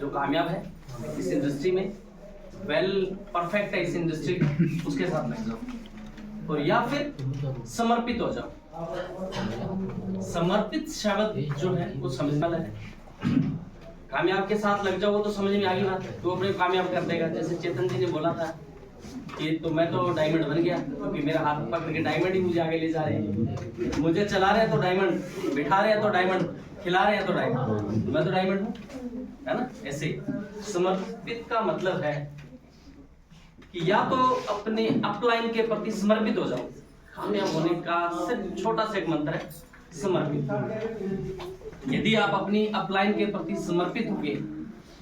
जो कामयाब है इस इंडस्ट्री में, परफेक्ट है इस इंडस्ट्री का, उसके साथ लग जाओ। और या फिर समर्पित हो जाओ। समर्पित शब्द जो है वो समझने वाला है। कामयाब के साथ लग जाओ वो तो समझ में आ गई बात, तो अपने कामयाब कर देगा। जैसे चेतन जी ने बोला था कि तो मैं तो डायमंड बन गया, क्योंकि मेरा हाथ पकड़ के डायमंड ही मुझे आगे ले जा रहे हैं। मुझे चला रहे हैं तो डायमंड, बिठा रहे हैं तो डायमंड, खिला रहे हैं तो डायमंड, मैं तो डायमंड हूँ, है ना। ऐसे समर्पित का मतलब है कि या तो अपने अपलाइन के प्रति समर्पित हो जाओ। कामयाब होने का सिर्फ छोटा सा एक मंत्र है, समर्पित। यदि आप अपनी अपलाइन के प्रति समर्पित होंगे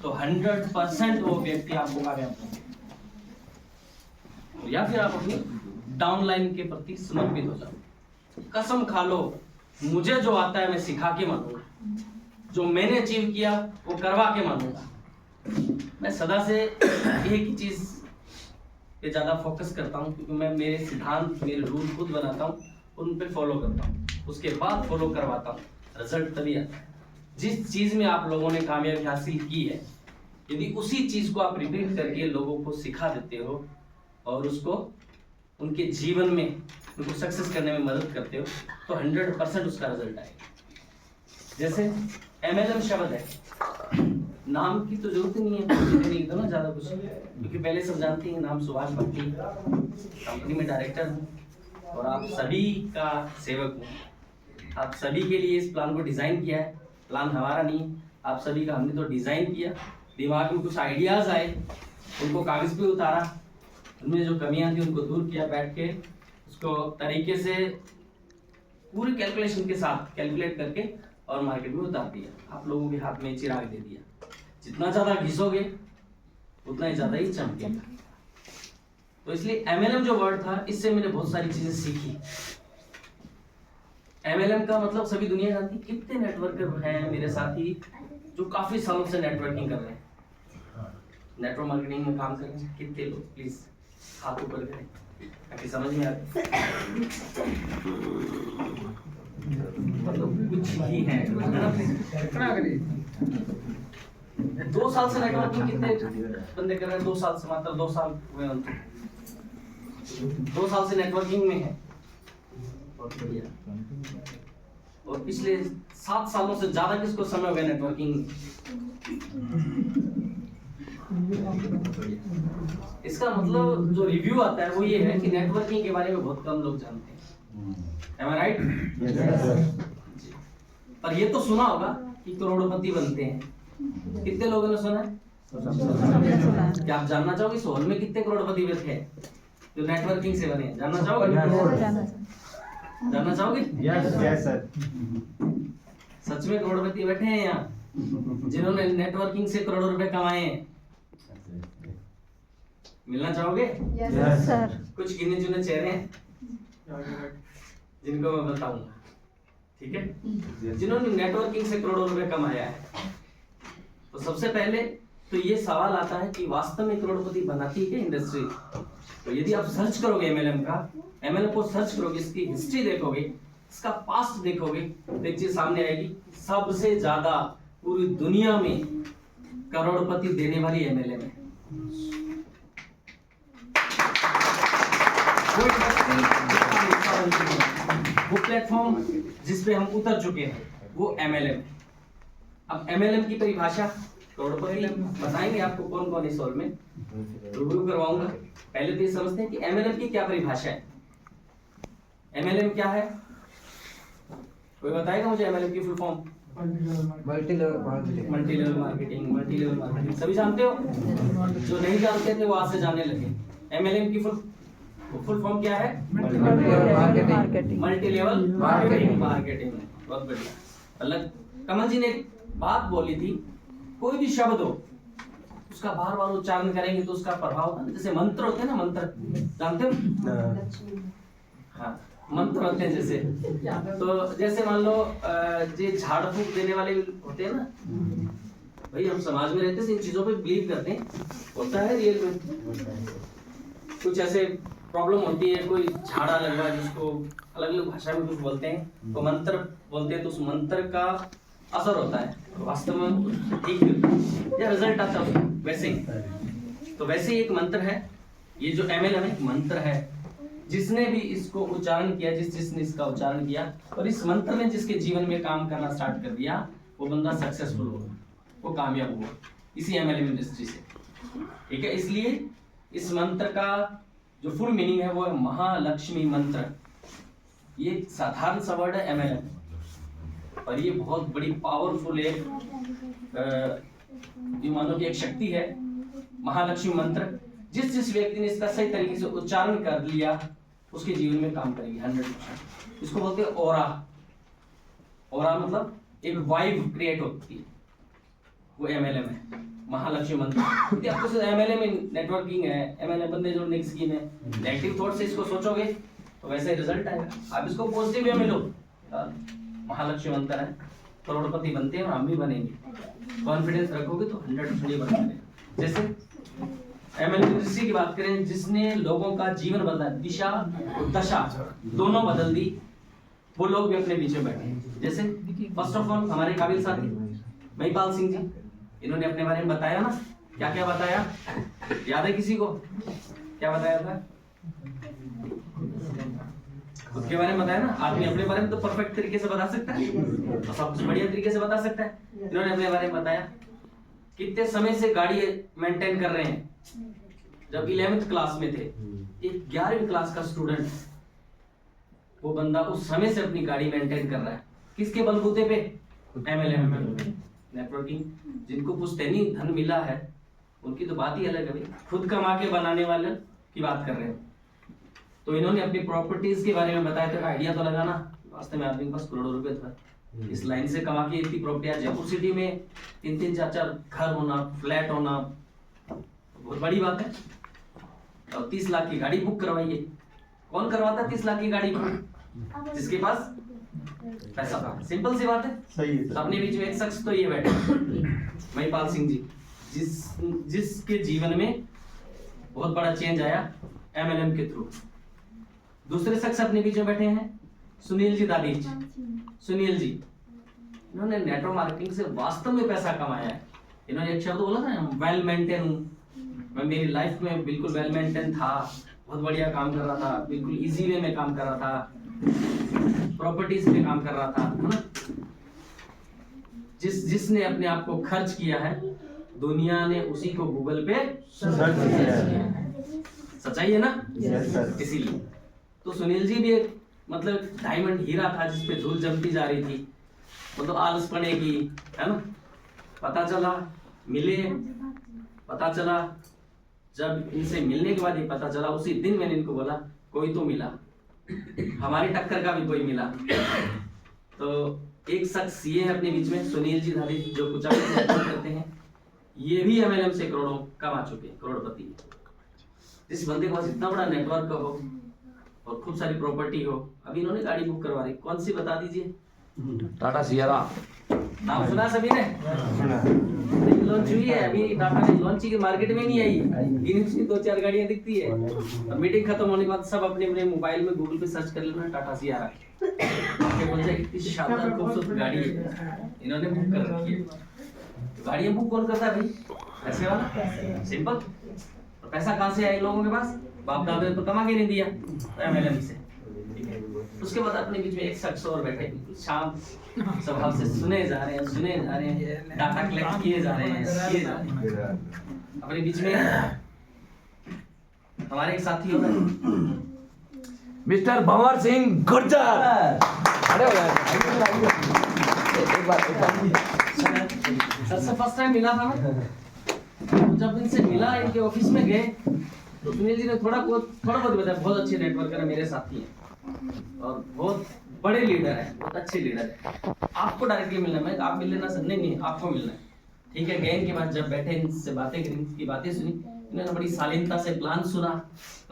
तो 100% वो व्यक्ति आपको कामयाब होंगे। या फिर आप अपनी डाउनलाइन के प्रति समर्पित हो जाओ। कसम खा लो, मुझे जो आता है मैं सिखा के मानूंगा, जो मैंने अचीव किया वो करवा के मानूंगा। मैं सदा से एक ही चीज पे ज्यादा फोकस करता हूँ, क्योंकि मैं मेरे सिद्धांत, मेरे रूल खुद बनाता हूँ, उन पे फॉलो करता हूँ, उसके बाद फॉलो करवाता हूँ। रिजल्ट तभी आता है। जिस चीज में आप लोगों ने कामयाबी हासिल की है, यदि उसी चीज को आप रिपीट करके लोगों को सिखा देते हो और उसको उनके जीवन में उनको सक्सेस करने में मदद करते हो, तो 100% उसका रिजल्ट आएगा। जैसे MLM शब्द है, नाम की तो जरूरत नहीं है एकदम ना ज्यादा कुछ, क्योंकि पहले सब जानते हैं नाम सुभाष भट्टी, कंपनी में डायरेक्टर हूँ और आप सभी का सेवक हूँ। आप सभी के लिए इस प्लान को डिजाइन किया है। प्लान हमारा नहीं, आप सभी का हमने तो डिजाइन किया। दिमाग में कुछ आइडियाज आए, उनको कागज पे उतारा, उनमें जो कमियां थी उनको दूर किया, बैठ के उसको तरीके से पूरी कैलकुलेशन के साथ कैलकुलेट करके और मार्केट में उतार दिया। आप लोगों के हाथ में चिराग दे दिया। जितना ज्यादा घिसोगे उतना ही ज्यादा ही चमकेगा। तो इसलिए MLM जो वर्ड था, इससे मैंने बहुत सारी चीजें सीखी। MLM का मतलब सभी दुनिया जानती। कितने नेटवर्कर हैं मेरे साथी जो काफी सालों से नेटवर्किंग कर रहे हैं, नेटवर्क मार्केटिंग में काम कर रहे हैं? कितने लोग प्लीज हाथ ऊपर करें ताकि समझ में आए। मतलब कुछ ही है। 2 साल से नेटवर्किंग कितने बंदे कर रहे हैं? 2 साल से, मात्र 2 साल हुए उनको। 2 साल से नेटवर्किंग में है, बहुत बढ़िया। और पिछले 7 सालों से ज्यादा किसको समय हो गया नेटवर्किंग में? इसका मतलब जो रिव्यू आता है वो ये है कि नेटवर्किंग के बारे में बहुत कम लोग जानते हैं। Am I right? पर ये तो सुना होगा कि करोड़पति बनते हैं। कितने लोगों ने सुना है? क्या आप जानना चाहोगे इस हॉल में कितने करोड़पति बैठे हैं जो नेटवर्किंग से बने? जानना चाहोगे? जानना चाहोगे? Yes sir. सच में करोड़पति बैठे हैं यहाँ, जिन्होंने नेटवर्किंग से करोड़ों रुपए कमाए हैं? मिलना चाहोगे? Yes sir. कुछ गिने चुने चेहरे हैं जिनको मैं बताऊंगा, ठीक है, जिन्होंने नेटवर्किंग से करोड़ों रुपए कमाया है। तो सबसे पहले तो ये सवाल आता है कि वास्तव में करोड़पति बनाती है इंडस्ट्री? तो यदि आप सर्च करोगे MLM को सर्च करोगे, इसकी हिस्ट्री देखोगे, इसका पास्ट देखोगे, तो एक चीज सामने आएगी, सबसे ज्यादा पूरी दुनिया में करोड़पति देने वाली MLM है। वो प्लेटफॉर्म जिस पे हम उतर चुके हैं वो MLM है। अब MLM की परिभाषा करोड़पति बताएंगे आपको कौन कौन इस हॉल में, रूबरू करवाऊंगा। पहले तो ये समझते हैं कि MLM की क्या परिभाषा है। MLM क्या है? कोई बताएगा मुझे MLM की full form? Multi level marketing. सभी जानते हो? जो नहीं जानते थे वो आज से जानने लगे। MLM की फुल फॉर्म क्या है? Multi level marketing. बहुत बढ़िया। मतलब कमल जी ने एक बात बोली थी, कोई भी शब्द हो उसका बार बार उच्चारण करेंगे तो उसका प्रभाव, जैसे मंत्र होते हैं ना, मंत्र जानते हो? हाँ, मंत्र होते हैं जैसे, तो जैसे मान लो ये झाड़ फूक देने वाले होते हैं ना भाई, हम समाज में रहते हैं, इन चीजों पे बिलीव करते हैं, होता है रियल में। कुछ ऐसे प्रॉब्लम होती है, कोई झाड़ा लग रहा है जिसको अलग अलग भाषा में कुछ बोलते हैं, तो मंत्र बोलते हैं, तो उस मंत्र का असर होता है, वास्तव में ठीक भी होता है या रिजल्ट आता है वैसे ही। तो वैसे ही एक मंत्र है, ये जो MLM एक मंत्र है, जिसने भी इसको उच्चारण किया, जिसने इसका उच्चारण किया और इस मंत्र ने जिसके जीवन में काम करना स्टार्ट कर दिया, वो बंदा सक्सेसफुल होगा, वो कामयाब हुआ इसी MLM इंडस्ट्री से। ठीक है, इसलिए इस मंत्र का जो फुल मीनिंग है वो है महालक्ष्मी मंत्र। ये एक साधारण सा वर्ड है MLM, और ये बहुत बड़ी पावरफुल एक ये मानो कि एक शक्ति है महालक्ष्मी मंत्र। जिस व्यक्ति ने इसका सही तरीके से उच्चारण कर लिया उसके जीवन में काम करेगी 100%। इसको बोलते हैं ऑरा। ऑरा मतलब एक वाइब क्रिएट होती है, वो MLM है महालक्ष्मी मंत्र। यदि आपको MLM में नेटवर्किंग है, MLM बंदे जोड़ने की स्कीम है, नेगेटिव थॉट से इसको सोचोगे तो वैसे रिजल्ट आएगा। आप इसको पॉजिटिव वे में लो, महालक्ष्मी मंत्र है, करोड़पति बनते हैं और हम भी बनेंगे। कॉन्फिडेंस रखोगे तो 100% बनेंगे। जैसे MLM इंडस्ट्री की बात करें, जिसने लोगों का जीवन बदला, दिशा और दशा दोनों बदल दी, वो लोग भी अपने बीच में बैठे। जैसे फर्स्ट ऑफ ऑल हमारे काबिल साथी महिपाल सिंह जी, इन्होंने अपने बारे में बताया ना, क्या क्या बताया, याद है किसी को? क्या बताया था? खुद के बारे में बताया ना। आदमी अपने बारे में तो परफेक्ट तरीके से बता सकता है, तो सब कुछ बढ़िया तरीके से बता सकता है। इन्होंने अपने बारे में बताया कितने समय से गाड़ी मेंटेन कर रहे हैं। जब 11th क्लास में थे, एक 11वीं क्लास का स्टूडेंट, वो बंदा उस समय से अपनी गाड़ी मेंटेन कर रहा है। किसके बलबूते पे? MLM networking. जिनको पुश्तैनी धन मिला है उनकी तो बात ही अलग है भाई, खुद कमा के बनाने वाले की बात कर रहे हैं। तो इन्होंने अपनी प्रॉपर्टीज के बारे में बताया था। आइडिया तो लगाना, वास्तव में आदमी के पास करोड़ों रुपए था, इस लाइन से कमा के इतनी प्रॉपर्टी। जयपुर सिटी में 3-3, 4-4 घर होना, फ्लैट होना बहुत बड़ी बात है। और 30 लाख की गाड़ी बुक करवाइए। कौन करवाता है 30 लाख की गाड़ी बुक? जिसके पास पैसा था। सिंपल सी बात है। सही है। अपने बीच में एक शख्स तो ये बैठे महिपाल सिंह जी, जिसके जीवन में बहुत बड़ा चेंज आया MLM के थ्रू। दूसरे शख्स अपने बीच में बैठे हैं सुनील जी दादीज। सुनील जी, इन्होंने नेटवर्क मार्केटिंग से वास्तव में पैसा कमाया है। इन्होंने एक शब्द बोला था, वेल मेंटेन हूँ मैं, मेरी लाइफ में बिल्कुल वेल मेंटेन था, बहुत बढ़िया काम कर रहा था, बिल्कुल इजी वे में काम कर रहा था, प्रॉपर्टीज पे काम कर रहा था, है ना। जिसने अपने आप को खर्च किया है, दुनिया ने उसी को गूगल पे सर्च किया है। सच्चाई है ना? Yes sir. इसीलिए तो सुनील जी भी एक मतलब डायमंड हीरा था जिसपे धूल जमती जा रही थी, वो तो आलस पड़े की, है ना। पता चला मिले, पता चला जब इनसे मिलने के बाद ही पता चला, उसी दिन मैंने इनको बोला कोई तो मिला, हमारी टक्कर का भी कोई मिला। तो एक शख्स ये है अपने बीच में सुनील जी धारी, जो कुछ करते हैं, ये भी MLM से करोड़ों कमा चुके हैं, करोड़पति। जिस बंदे के पास इतना बड़ा नेटवर्क हो और खूब सारी प्रॉपर्टी हो, अभी इन्होंने गाड़ी बुक करवा रही, कौन सी बता दीजिए? टाटा सियारा। नाम सुना सभी ने? लॉन्च हुई है अभी, टाटा ने लॉन्च की, मार्केट में नहीं आई, गिनी 2-4 गाड़ियां दिखती है। अब मीटिंग खत्म होने के बाद सब अपने अपने मोबाइल में गूगल पे सर्च कर लेना टाटा सियारा, आपके बोल जाए इतनी शानदार खूबसूरत गाड़ी है, इन्होंने बुक कर रखी है। तो गाड़ियां बुक कौन करता है भाई? पैसे वाला, सिंपल। और पैसा कहाँ से आया इन लोगों के पास? बाप दादा ने तो कमा के नहीं दिया, MLM से। उसके बाद अपने बीच में एक शख्स और बैठे, शांत स्वभाव से सुने जा रहे हैं, डाटा कलेक्ट किए जा रहे हैं। अपने बीच में हमारे एक साथी होता है मिस्टर भंवर सिंह गुर्जर। अरे एक बार सबसे फर्स्ट टाइम मिला था ना, तो जब इनसे मिला, इनके ऑफिस में गए, तो सुनील जी ने थोड़ा बहुत बताया। बहुत अच्छे नेटवर्कर है, मेरे साथी हैं और बहुत बड़े लीडर है, बहुत अच्छे लीडर है। आपको डायरेक्टली मिलना है, आप मिल लेना सर। नहीं, आपको मिलना है। ठीक है, गए के बाद जब बैठे, इनसे बातें करी, इनकी बातें सुनी, इन्होंने बड़ी शालीनता से प्लान सुना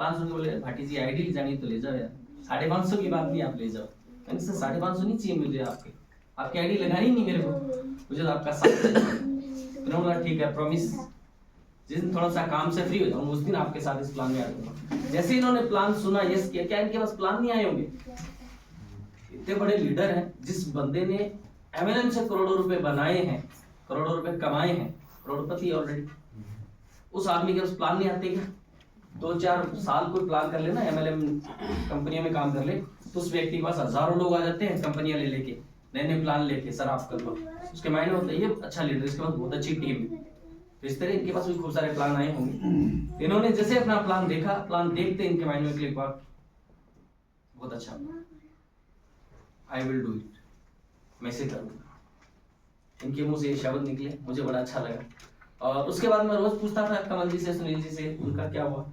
के बोले भाटी जी आईडी जानी तो ले जाओ यार, 550 की बात नहीं, आप ले जाओ। मैंने सर 550 नहीं चाहिए मुझे, आपकी आईडी लगानी नहीं मेरे को, मुझे तो आपका साथ चाहिए। उन्होंने बोला ठीक है, प्रॉमिस, जिस दिन थोड़ा सा काम से फ्री हो जाऊँ उस दिन आपके साथ इस प्लान में आ जाऊंगा। जैसे इन्होंने प्लान सुना, यस किया, क्या इनके पास प्लान नहीं आए होंगे? इतने बड़े लीडर हैं, जिस बंदे ने एमएलएम से करोड़ों रुपए बनाए हैं, करोड़ों रुपए कमाए हैं, करोड़पति ऑलरेडी, उस आदमी के पास प्लान नहीं आते क्या? 2-4 साल कोई प्लान कर लेना, एमएलएम कंपनियों में काम कर ले, तो उस व्यक्ति के पास हजारों लोग आ जाते हैं कंपनियां ले लेके, नए नए प्लान लेके, सर आप कर लो। उसके माइंड में होता है ये अच्छा लीडर, इसके पास बहुत अच्छी टीम है, तो इस तरह इनके पास भी खूब सारे प्लान आए होंगे। इन्होंने जैसे अपना प्लान देखा, प्लान देखते इनके माइंड में क्लिक हुआ, बहुत अच्छा, आई विल डू इट, मैं इसे करूंगा। इनके मुंह से ये शब्द निकले, मुझे बड़ा अच्छा लगा। और उसके बाद मैं रोज पूछता था कमल जी से, सुनील जी से, उनका क्या हुआ,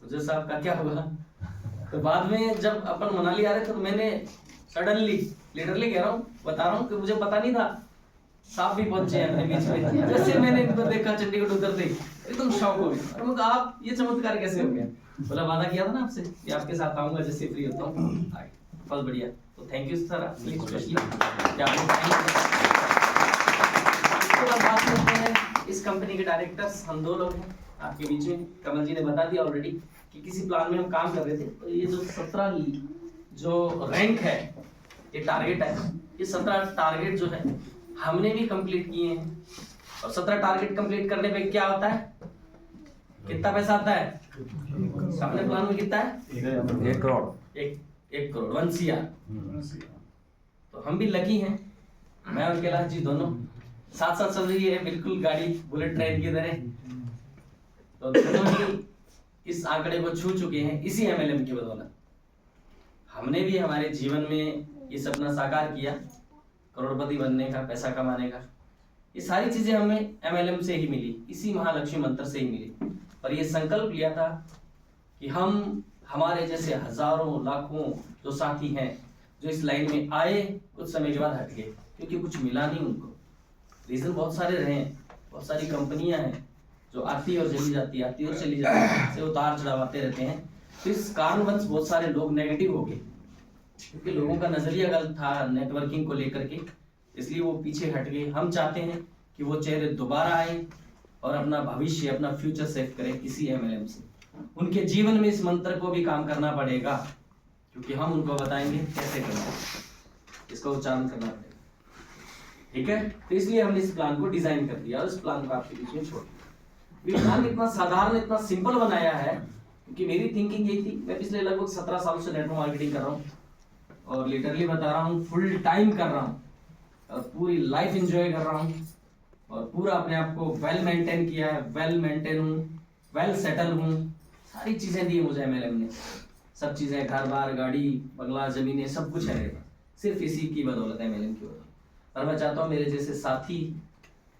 मुझे साहब का क्या हुआ। तो बाद में जब अपन मनाली आ रहे थे तो मैंने सडनली, लिटरली कह रहा हूँ, बता रहा हूँ कि मुझे पता नहीं था साहब भी पहुंचे हैं अपने बीच में। जैसे मैंने इनको देखा चंडीगढ़ उतरते एकदम शॉक हो गया, और मुझे आप ये चमत्कार कैसे हो गया? बोला वादा किया था ना आपसे कि आपके साथ आऊंगा जैसे फ्री होता हूँ। बहुत बढ़िया, तो थैंक यू सर, बात करते हैं इस कंपनी के डायरेक्टर्स। हम 2 लोग हैं आपके बीच में, कमल जी ने बता दिया ऑलरेडी कि किसी प्लान में हम काम कर रहे थे। तो ये जो 17 जो रैंक है, ये टारगेट है, ये 17 टारगेट जो है हमने भी कंप्लीट किए हैं। और 17 टारगेट कंप्लीट करने पे क्या होता है, कितना पैसा आता है? अपने प्लान में कितना है? 1 करोड़। 1 करोड़, 1 CR। तो हम भी लकी हैं, मैं और कैलाश जी दोनों साथ साथ चल रही है बिल्कुल गाड़ी, बुलेट ट्रेन की तरह। तो दोनों ही इस आंकड़े को छू चुके हैं इसी एमएलएम की बदौलत। हमने भी हमारे जीवन में ये सपना साकार किया, करोड़पति बनने का, पैसा कमाने का। ये सारी चीजें हमें एमएलएम से ही मिली, इसी महालक्ष्मी मंत्र से ही मिली। और ये संकल्प लिया था कि हम, हमारे जैसे हजारों लाखों जो साथी हैं जो इस लाइन में आए, कुछ समय के बाद हट गए क्योंकि कुछ मिला नहीं उनको। रीजन बहुत सारे रहे हैं, बहुत सारी कंपनियां हैं जो आती और चली जाती, आती और चली जाती, से उतार चढ़ाव आते रहते हैं। तो इस कारणवश बहुत सारे लोग नेगेटिव हो गए क्योंकि लोगों का नजरिया गलत था नेटवर्किंग को लेकर के, इसलिए वो पीछे हट गए। हम चाहते हैं कि वो चेहरे दोबारा आए और अपना भविष्य, अपना फ्यूचर सेट करें इसी एमएलएम से। उनके जीवन में इस मंत्र को भी काम करना पड़ेगा क्योंकि हम उनको बताएंगे कैसे करना है, इसका उच्चारण करना पड़ेगा, ठीक है। तो इसलिए हमने इस प्लान को डिजाइन कर दिया और इस प्लान को आपके बीच में छोड़ दिया। प्लान इतना साधारण, इतना सिंपल बनाया है क्योंकि मेरी थिंकिंग यही थी। मैं पिछले लगभग 17 साल से नेटवर्क मार्केटिंग कर रहा हूँ और लिटरली बता रहा हूँ फुल टाइम कर रहा हूँ और पूरी लाइफ एंजॉय कर रहा हूँ और पूरा अपने आप को वेल मेंटेन किया है, वेल मेंटेन हूँ, वेल सेटल हूँ। सारी चीजें दी मुझे एमएलएम ने, सब चीजें, घर बार, गाड़ी, बंगला, जमीनें, सब कुछ है मेरे पास, सिर्फ इसी की बदौलत, एमएलएम की बदौलत। और मैं चाहता हूँ मेरे जैसे साथी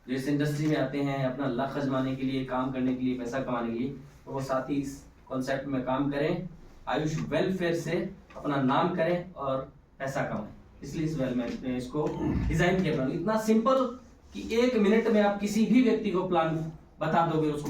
जो इस इंडस्ट्री में आते हैं अपना लक्ष्य आजमाने के लिए, काम करने के लिए, पैसा कमाने के लिए, तो वो साथी इस कॉन्सेप्ट में काम करें, आयुष वेलफेयर से अपना नाम करें और पैसा कमाएं। इसलिए इस वेल में इसको डिजाइन किया प्लान, इतना सिंपल कि 1 मिनट में आप किसी भी व्यक्ति को प्लान बता दोगे उसको